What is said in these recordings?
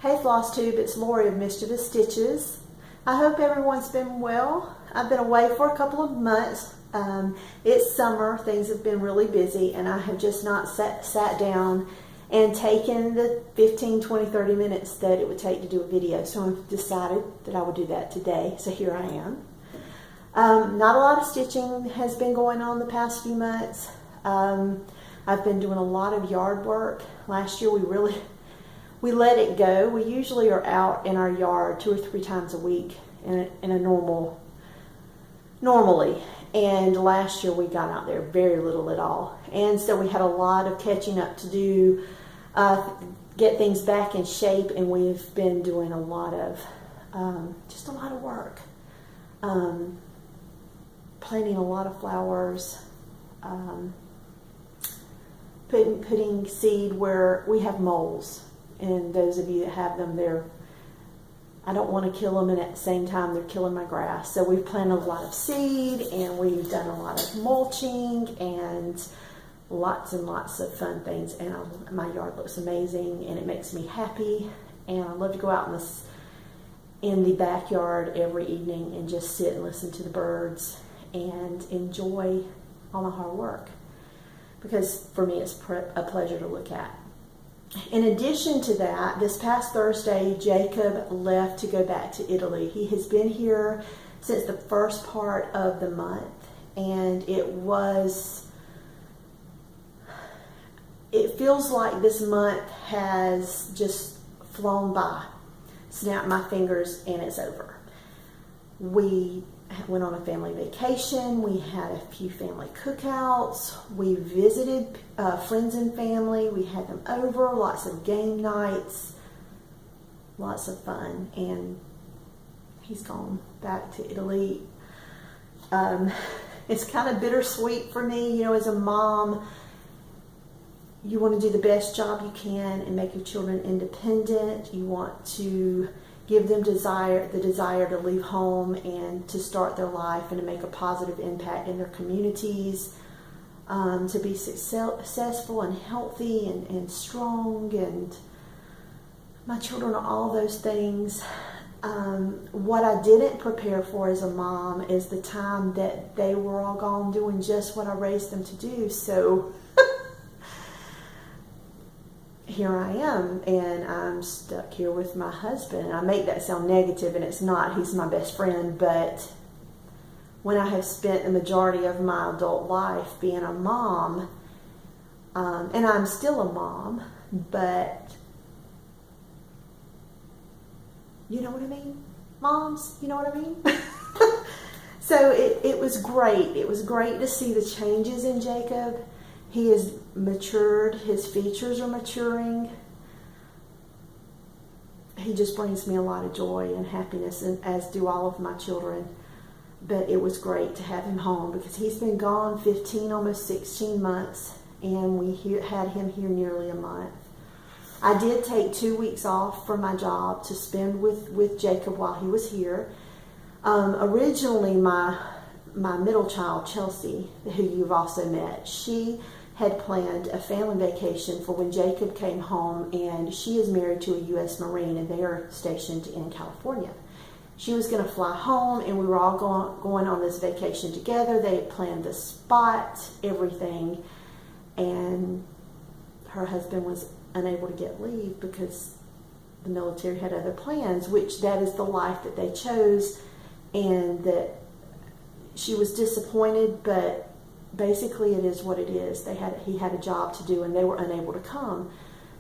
Hey Flosstube, it's Lori of Mischievous Stitches. I hope everyone's been well. I've been away for a couple of months. It's summer, things have been really busy, and I have just not sat down and taken the 15, 20, 30 minutes that it would take to do a video. So I've decided that I would do that today, so here I am. Not a lot of stitching has been going on the past few months. I've been doing a lot of yard work. Last year we let it go. We usually are out in our yard 2 or 3 times a week normally. And last year we got out there very little at all. And so we had a lot of catching up to do, get things back in shape, and we've been doing a lot of, just a lot of work. Planting a lot of flowers, putting seed where we have moles. And those of you that have them, I don't want to kill them, and at the same time they're killing my grass. So we've planted a lot of seed, and we've done a lot of mulching, and lots of fun things. And my yard looks amazing, and it makes me happy. And I love to go out in the backyard every evening and just sit and listen to the birds and enjoy all my hard work. Because for me, it's a pleasure to look at. In addition to that, this past Thursday, Jacob left to go back to Italy. He has been here since the first part of the month, and it feels like this month has just flown by. Snap my fingers and it's over. We went on a family vacation. We had a few family cookouts. We visited friends and family. We had them over, lots of game nights, lots of fun. And he's gone back to Italy. It's kind of bittersweet for me. You know, as a mom, you want to do the best job you can and make your children independent. You want to give them the desire to leave home and to start their life and to make a positive impact in their communities, to be successful and healthy and strong. And my children are all those things. What I didn't prepare for as a mom is the time that they were all gone doing just what I raised them to do. So here I am, and I'm stuck here with my husband. I make that sound negative, and it's not. He's my best friend. But when I have spent the majority of my adult life being a mom, and I'm still a mom, but you know what I mean? Moms, you know what I mean? So it was great. It was great to see the changes in Jacob. He has matured. His features are maturing. He just brings me a lot of joy and happiness, and as do all of my children. But it was great to have him home because he's been gone 15, almost 16 months, and we had him here nearly a month. I did take 2 weeks off from my job to spend with Jacob while he was here. Originally, my middle child, Chelsea, who you've also met, she had planned a family vacation for when Jacob came home, and she is married to a U.S. Marine, and they are stationed in California. She was going to fly home, and we were all going on this vacation together. They had planned the spot, everything, and her husband was unable to get leave because the military had other plans, which that is the life that they chose, and that she was disappointed, but basically it is what it is. He had a job to do, and they were unable to come.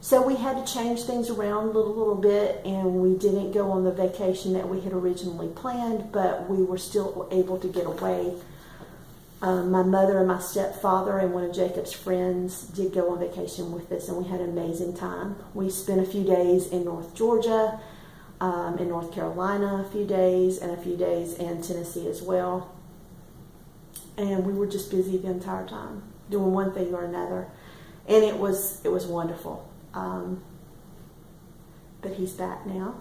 So we had to change things around a little bit, and we didn't go on the vacation that we had originally planned, but we were still able to get away. My mother and my stepfather and one of Jacob's friends did go on vacation with us, and we had an amazing time. We spent a few days in North Georgia, in North Carolina a few days, and a few days in Tennessee as well. And we were just busy the entire time, doing one thing or another. And it was wonderful. But he's back now.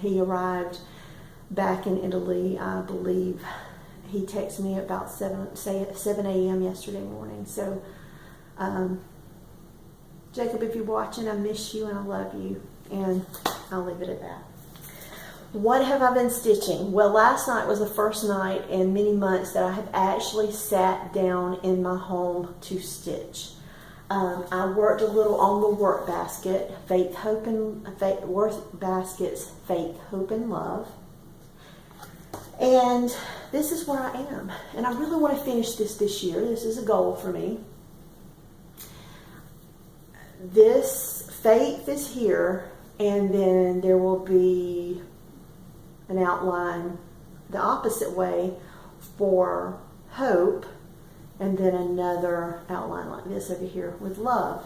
He arrived back in Italy, I believe. He texted me about 7 a.m. yesterday morning. So Jacob, if you're watching, I miss you and I love you. And I'll leave it at that. What have I been stitching? Well, last night was the first night in many months that I have actually sat down in my home to stitch. I worked a little on the work basket, work baskets, Faith, Hope, and Love. And this is where I am. And I really want to finish this year. This is a goal for me. This Faith is here, and then there will be an outline the opposite way for Hope, and then another outline like this over here with Love.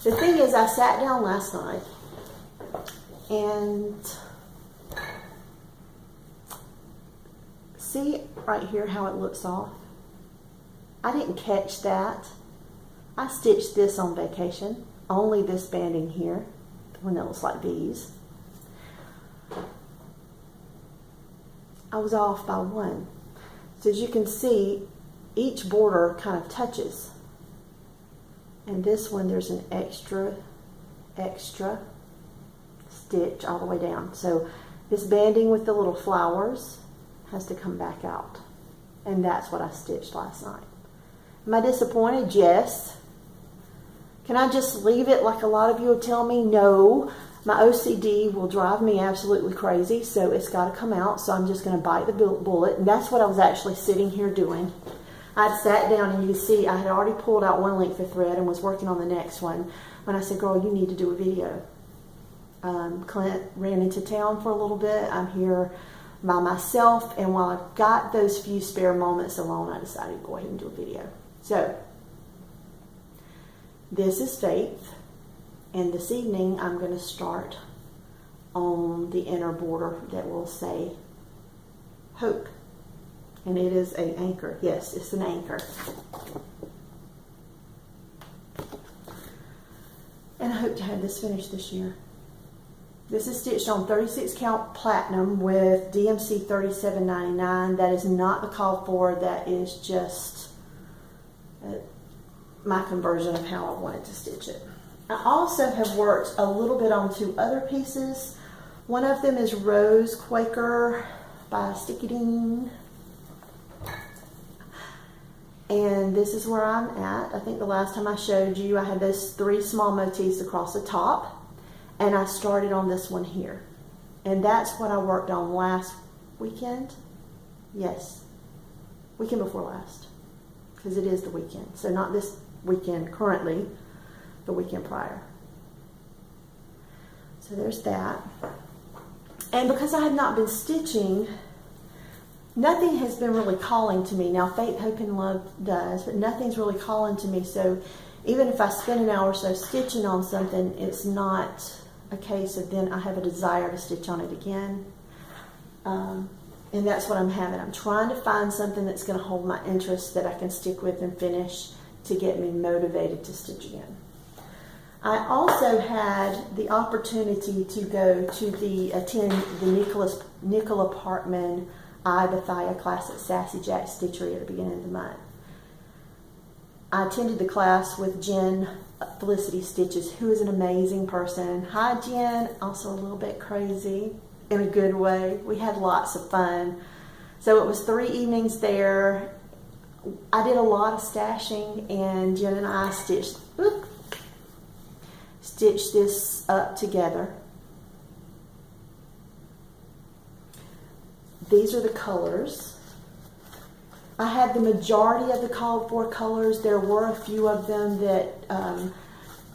The thing is, I sat down last night and see right here how it looks off? I didn't catch that. I stitched this on vacation, only this banding here, the one that looks like these. I was off by one. So as you can see, each border kind of touches. And this one, there's an extra stitch all the way down. So this banding with the little flowers has to come back out. And that's what I stitched last night. Am I disappointed? Yes. Can I just leave it like a lot of you would tell me? No. My OCD will drive me absolutely crazy, so it's got to come out. So I'm just going to bite the bullet. And that's what I was actually sitting here doing. I'd sat down, and you can see I had already pulled out one length of thread and was working on the next one when I said, girl, you need to do a video. Clint ran into town for a little bit. I'm here by myself, and while I've got those few spare moments alone, I decided to go ahead and do a video. So this is Faith, and this evening I'm going to start on the inner border that will say Hope. And it is an anchor. Yes, it's an anchor. And I hope to have this finished this year. This is stitched on 36 count platinum with DMC 37.99. That is not the called for. That is just my conversion of how I wanted to stitch it. I also have worked a little bit on two other pieces. One of them is Rose Quaker by Sticky Dean. And this is where I'm at. I think the last time I showed you, I had those 3 small motifs across the top. And I started on this one here. And that's what I worked on last weekend. Yes. Weekend before last. Because it is the weekend. So not this weekend currently, the weekend prior. So there's that. And because I have not been stitching, nothing has been really calling to me. Now, Faith, Hope, and Love does, but nothing's really calling to me. So even if I spend an hour or so stitching on something, it's not a case of then I have a desire to stitch on it again. And that's what I'm having. I'm trying to find something that's going to hold my interest that I can stick with and finish to get me motivated to stitch again. I also had the opportunity to go to attend the Nicola Parkman I, Bethia class at Sassy Jack Stitchery at the beginning of the month. I attended the class with Jen Felicity Stitches, who is an amazing person. Hi, Jen. Also a little bit crazy in a good way. We had lots of fun. So it was 3 evenings there. I did a lot of stashing, and Jen and I stitched this up together. These are the colors. I had the majority of the called for colors. There were a few of them that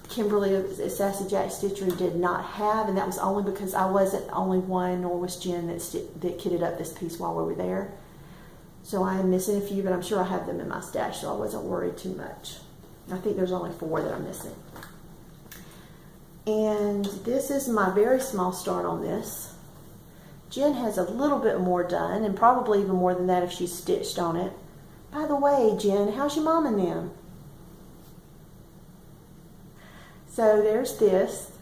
Kimberly at Sassy Jack Stitchery did not have, and that was only because I wasn't the only one, nor was Jen that kitted up this piece while we were there. So I am missing a few, but I'm sure I have them in my stash, so I wasn't worried too much. I think there's only 4 that I'm missing. And this is my very small start on this. Jen has a little bit more done, and probably even more than that if she's stitched on it. By the way, Jen, how's your mom and them? So there's this.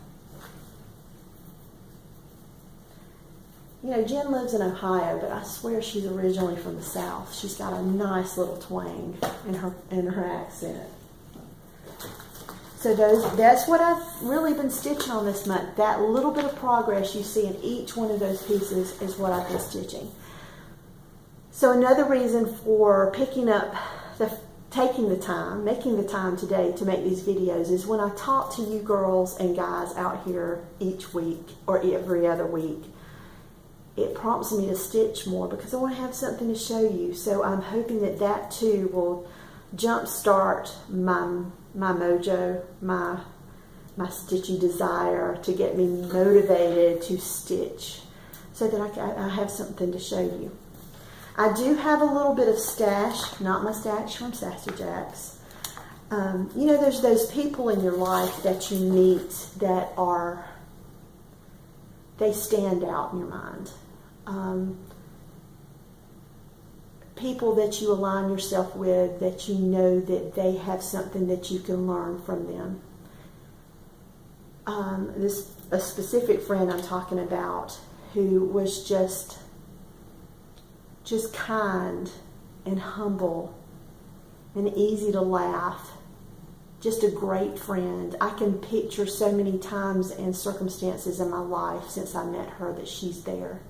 You know, Jen lives in Ohio, but I swear she's originally from the South. She's got a nice little twang in her accent. So that's what I've really been stitching on this month. That little bit of progress you see in each one of those pieces is what I've been stitching. So another reason for picking up making the time today to make these videos is when I talk to you girls and guys out here each week or every other week, it prompts me to stitch more because I want to have something to show you. So I'm hoping that too will jumpstart my mojo, my stitchy desire to get me motivated to stitch so that I have something to show you. I do have a little bit of stash, not my stash from Sassy Jacks. You know, there's those people in your life that you meet that they stand out in your mind. People that you align yourself with, that you know that they have something that you can learn from them. A specific friend I'm talking about who was just kind and humble and easy to laugh. Just a great friend. I can picture so many times and circumstances in my life since I met her that she's there.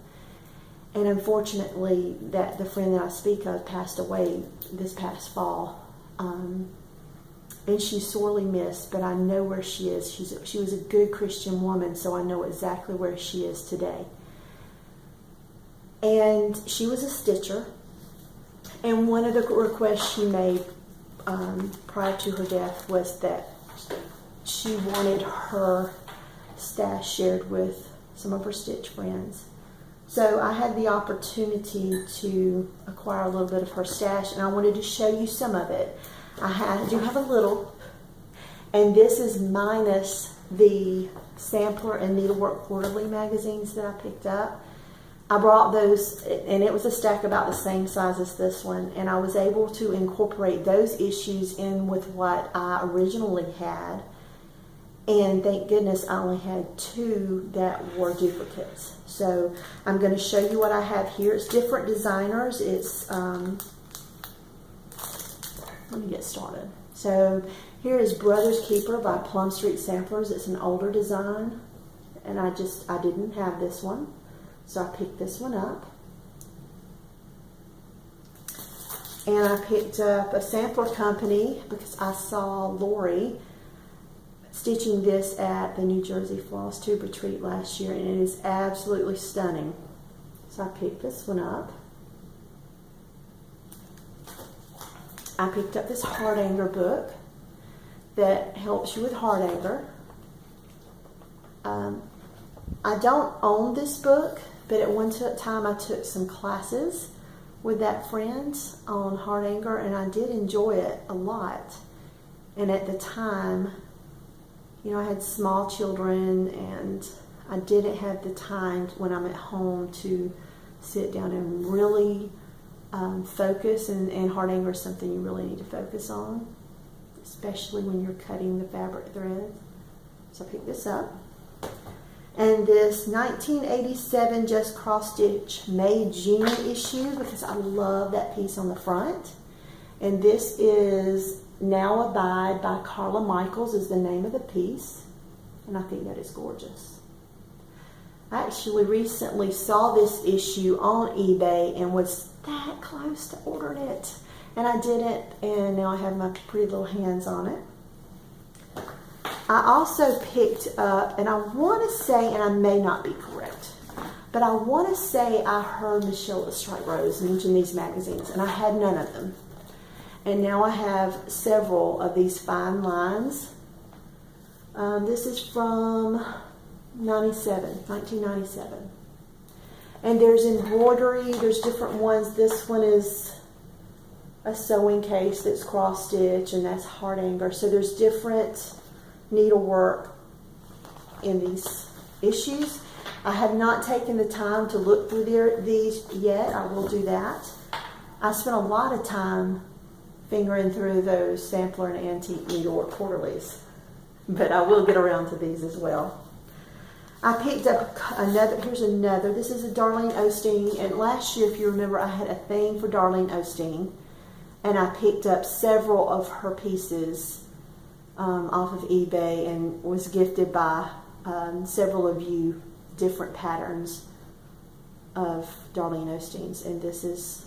And unfortunately, the friend that I speak of passed away this past fall. And she's sorely missed, but I know where she is. She was a good Christian woman, so I know exactly where she is today. And she was a stitcher, and one of the requests she made prior to her death was that she wanted her stash shared with some of her stitch friends. So I had the opportunity to acquire a little bit of her stash, and I wanted to show you some of it. I do have a little, and this is minus the Sampler and Needlework Quarterly magazines that I picked up. I brought those, and it was a stack about the same size as this one, and I was able to incorporate those issues in with what I originally had, and thank goodness I only had 2 that were duplicates. So I'm going to show you what I have here. It's different designers. It's, let me get started. So here is Brother's Keeper by Plum Street Samplers. It's an older design, and I didn't have this one. So I picked this one up, and I picked up a sampler company because I saw Lori stitching this at the New Jersey Flosstube retreat last year, and it is absolutely stunning. So I picked this one up. I picked up this heart anger book that helps you with heart anger. I don't own this book, but at one time I took some classes with that friend on heart anger, and I did enjoy it a lot. And at the time, you know, I had small children, and I didn't have the time when I'm at home to sit down and really focus, and heart anger is something you really need to focus on, especially when you're cutting the fabric thread. So I picked this up. And this 1987 Just Cross Stitch May June issue, because I love that piece on the front. And this is Now Abide by Carla Michaels is the name of the piece. And I think that is gorgeous. I actually recently saw this issue on eBay and was that close to ordering it. And I didn't, and now I have my pretty little hands on it. I also picked up, and I want to say, and I may not be correct, but I want to say I heard Michelle the Striped Rose mention these magazines, and I had none of them. And now I have several of these fine lines. This is from 1997. And there's embroidery, there's different ones. This one is a sewing case that's cross stitch, and that's heart anger. So there's different needlework in these issues. I have not taken the time to look through these yet. I will do that. I spent a lot of time fingering through those Sampler and Antique Needlework Quarterlies, but I will get around to these as well. I picked up another, here's another. This is a Darlene Osteen, and last year, if you remember, I had a thing for Darlene Osteen, and I picked up several of her pieces off of eBay and was gifted by several of you different patterns of Darlene Osteen's, and this is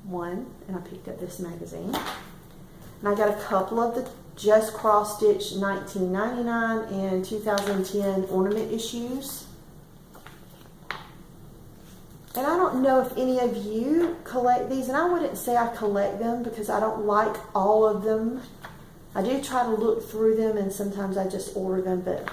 one, and I picked up this magazine. And I got a couple of the Just Cross Stitch 1999 and 2010 ornament issues. And I don't know if any of you collect these, and I wouldn't say I collect them because I don't like all of them. I do try to look through them, and sometimes I just order them, but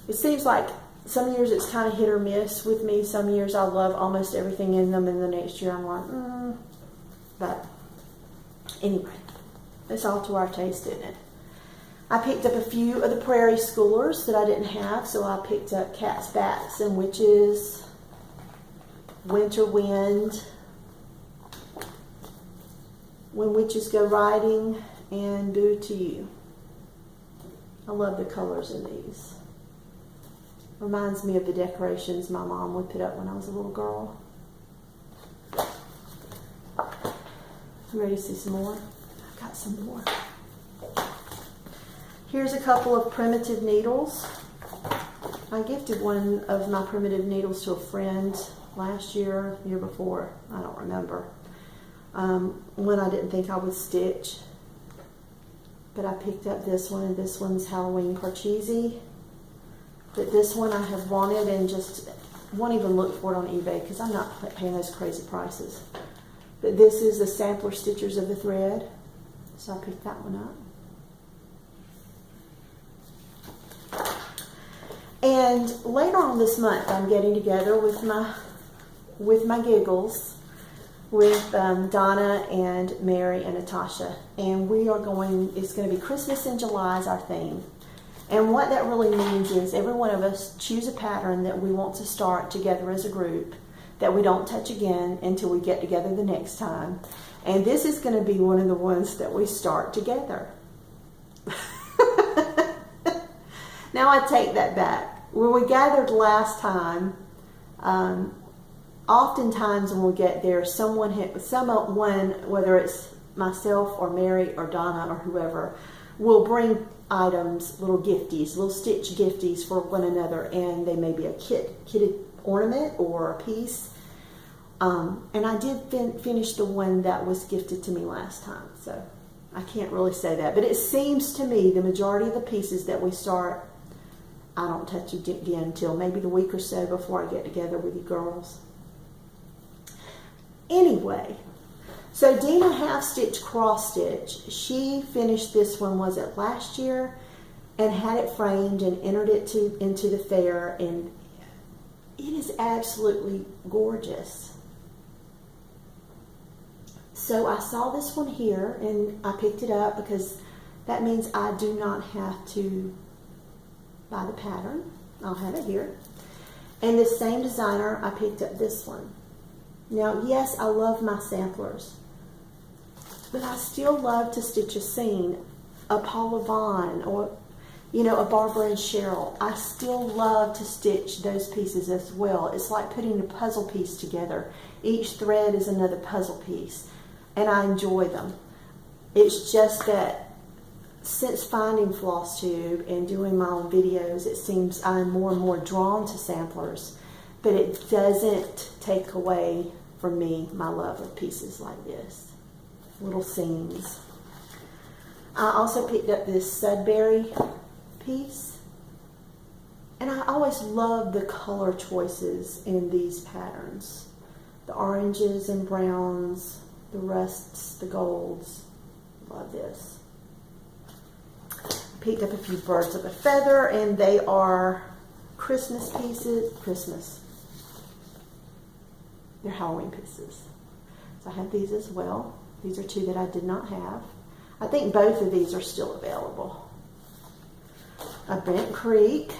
it seems like some years it's kind of hit or miss with me. Some years I love almost everything in them, and the next year I'm like, But anyway, it's all to our taste, isn't it? I picked up a few of the Prairie Schoolers that I didn't have, so I picked up Cats, Bats, and Witches, Winter Wind, When Witches Go Riding, and Boo to You. I love the colors in these. Reminds me of the decorations my mom would put up when I was a little girl. Ready to see some more? I've got some more. Here's a couple of primitive needles. I gifted one of my primitive needles to a friend last year, year before, I don't remember. One I didn't think I would stitch, but I picked up this one, and this one's Halloween Parcheesi. But this one I have wanted and just won't even look for it on eBay because I'm not paying those crazy prices. But this is the Sampler Stitchers of the Thread, so I picked that one up. And later on this month, I'm getting together with my giggles, with Donna and Mary and Natasha, and we are going. It's going to be Christmas in July is our theme, and what that really means is every one of us choose a pattern that we want to start together as a group that we don't touch again until we get together the next time, and this is going to be one of the ones that we start together. Now I take that back. When we gathered last time, oftentimes when we get there, someone, whether it's myself or Mary or Donna or whoever, will bring items, little gifties, little stitch gifties for one another, and they may be a kitted ornament or a piece. And I did finish the one that was gifted to me last time, so I can't really say that. But it seems to me the majority of the pieces that we start, I don't touch again until maybe the week or so before I get together with you girls. Anyway, so Dina Half Stitch Cross Stitch, she finished this one, was it last year, and had it framed and entered it into the fair, and it is absolutely gorgeous. So I saw this one here and I picked it up because that means I do not have to buy the pattern. I'll have it here. And the same designer, I picked up this one. Now, yes, I love my samplers, but I still love to stitch a scene, a Paula Vaughn, or, you know, a Barbara and Cheryl. I still love to stitch those pieces as well. It's like putting a puzzle piece together. Each thread is another puzzle piece, and I enjoy them. It's just that since finding Flosstube and doing my own videos, it seems I'm more and more drawn to samplers, but it doesn't take away from me my love of pieces like this, little scenes. I also picked up this Sudbury piece, and I always love the color choices in these patterns. The oranges and browns, the rusts, the golds. Love this. Picked up a few Birds of a Feather, and they are Christmas pieces. They're Halloween pieces. So I have these as well. These are two that I did not have. I think both of these are still available. A Bent Creek.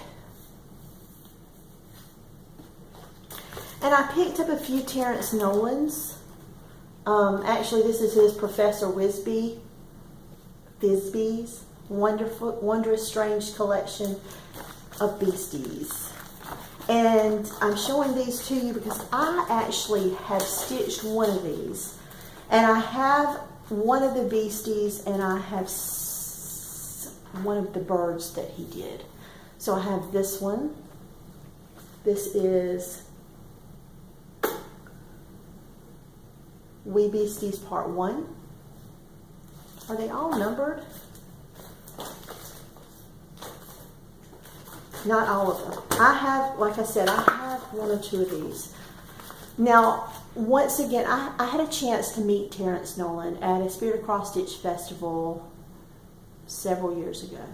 And I picked up a few Terrence Nolan's. Actually, this is his Professor Thisbe's Wondrous Strange Collection of Beasties. And I'm showing these to you because I actually have stitched one of these. And I have one of the Beasties, and I have one of the birds that he did. So I have this one. This is Wee Beasties Part 1. Are they all numbered? Not all of them. I have, like I said, I have one or two of these. Now, once again, I had a chance to meet Terrence Nolan at a Spirit of Cross Stitch Festival several years ago.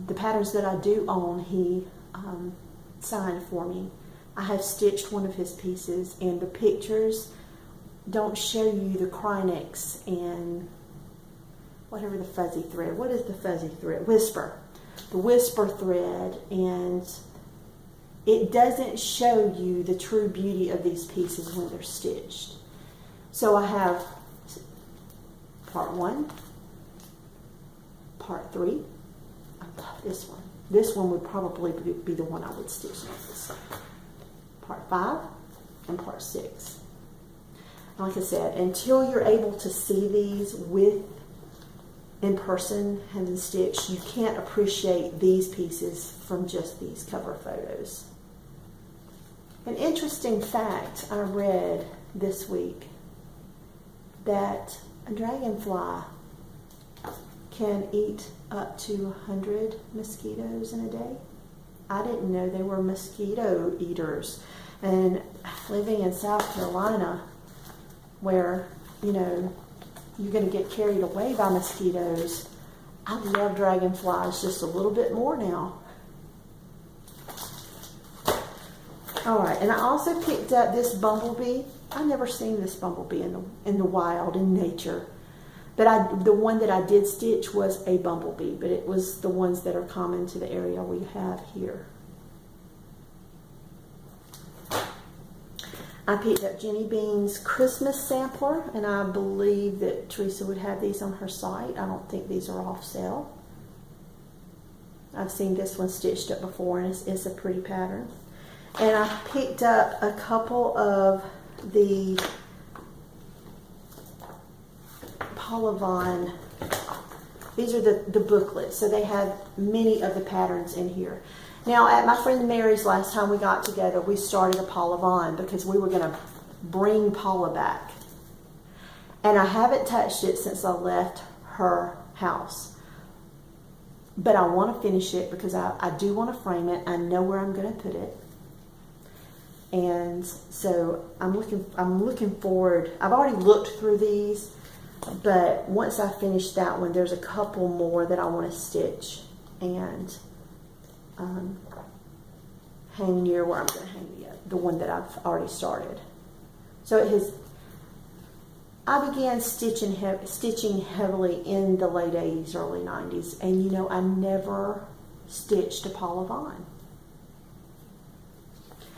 The patterns that I do own, he signed for me. I have stitched one of his pieces, and the pictures don't show you the Krynex and whatever the fuzzy thread. What is the fuzzy thread? Whisper. The whisper thread, and it doesn't show you the true beauty of these pieces when they're stitched. So I have part 1, part 3. I love this one. This one would probably be the one I would stitch next. Part 5 and part 6. Like I said, until you're able to see these in person, hand and stitch, you can't appreciate these pieces from just these cover photos. An interesting fact I read this week, that a dragonfly can eat up to 100 mosquitoes in a day. I didn't know they were mosquito eaters. And living in South Carolina, where, you know, you're going to get carried away by mosquitoes, I love dragonflies just a little bit more now. All right, and I also picked up this bumblebee. I've never seen this bumblebee in the wild, in nature. But the one that I did stitch was a bumblebee, but it was the ones that are common to the area we have here. I picked up Jenny Bean's Christmas sampler, and I believe that Teresa would have these on her site. I don't think these are off sale. I've seen this one stitched up before, and it's a pretty pattern. And I picked up a couple of the Polyvon. These are the booklets, so they have many of the patterns in here. Now, at my friend Mary's last time we got together, we started a Polyvon because we were going to bring Paula back. And I haven't touched it since I left her house. But I want to finish it because I do want to frame it. I know where I'm going to put it. And so I'm looking forward. I've already looked through these, but once I finish that one, there's a couple more that I want to stitch and hang near where I'm going to hang the one that I've already started. So I began stitching heavily in the late 80s, early 90s, and you know, I never stitched a Polyvon.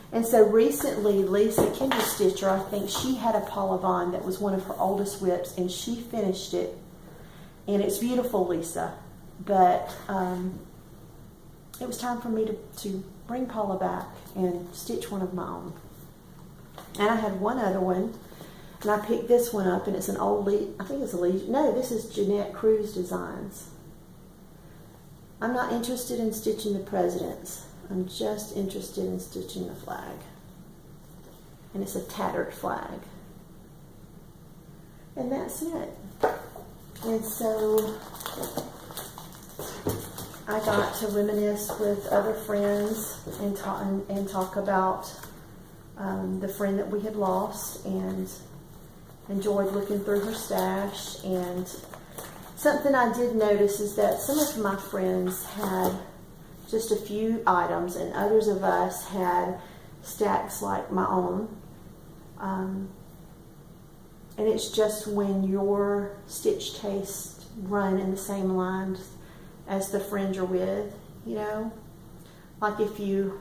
And so recently, Lisa Kendall Stitcher, I think she had a Polyvon that was one of her oldest whips, and she finished it. And it's beautiful, Lisa. But it was time for me to bring Paula back and stitch one of my own. And I had one other one, and I picked this one up, and it's an old, I think it's a Legion. No, this is Jeanette Cruz Designs. I'm not interested in stitching the presidents. I'm just interested in stitching the flag. And it's a tattered flag. And that's it. And so I got to reminisce with other friends and talk about the friend that we had lost, and enjoyed looking through her stash. And something I did notice is that some of my friends had just a few items, and others of us had stacks like my own. And it's just when your stitch tastes run in the same lines as the friend you're with, you know? Like if you,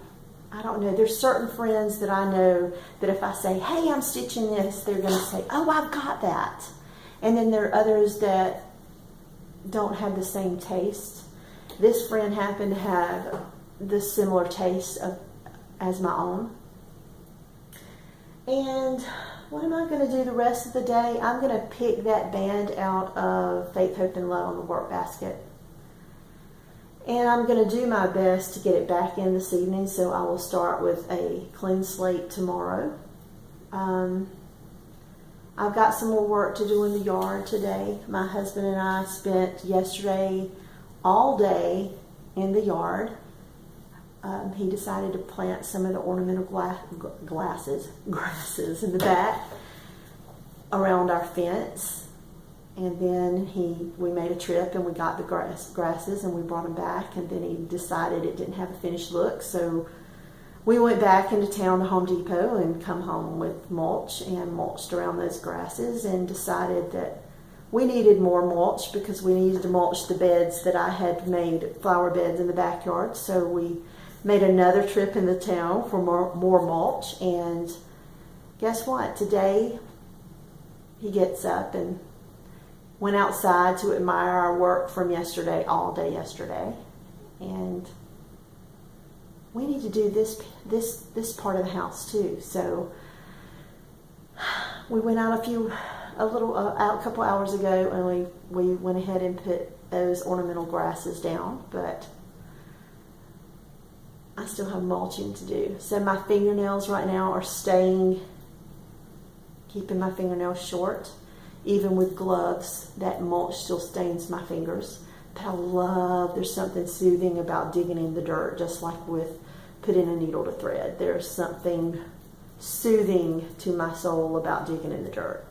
I don't know, there's certain friends that I know that if I say, hey, I'm stitching this, they're going to say, oh, I've got that. And then there are others that don't have the same taste. This friend happened to have the similar taste as my own. And what am I going to do the rest of the day? I'm going to pick that band out of Faith, Hope, and Love on the work basket. And I'm going to do my best to get it back in this evening, so I will start with a clean slate tomorrow. I've got some more work to do in the yard today. My husband and I spent yesterday all day in the yard. He decided to plant some of the ornamental grasses in the back around our fence. And then we made a trip and we got the grasses and we brought them back. And then he decided it didn't have a finished look, so we went back into town to Home Depot and come home with mulch and mulched around those grasses, and decided that we needed more mulch because we needed to mulch the beds that I had made, flower beds in the backyard. So we made another trip into town for more mulch. And guess what? Today he gets up and went outside to admire our work from yesterday, all day yesterday. And we need to do this part of the house too. So we went out a couple hours ago, and we went ahead and put those ornamental grasses down, but I still have mulching to do. So my fingernails right now are keeping my fingernails short. Even with gloves, that mulch still stains my fingers. But there's something soothing about digging in the dirt, just like with putting a needle to thread. There's something soothing to my soul about digging in the dirt.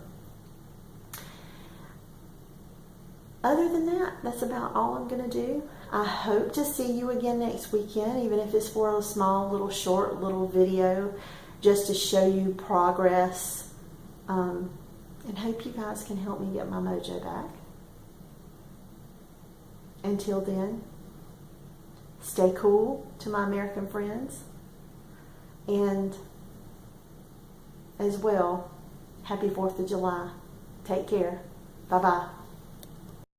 Other than that, that's about all I'm going to do. I hope to see you again next weekend, even if it's for a small, short video, just to show you progress. And hope you guys can help me get my mojo back. Until then, stay cool to my American friends. And as well, happy 4th of July. Take care. Bye-bye.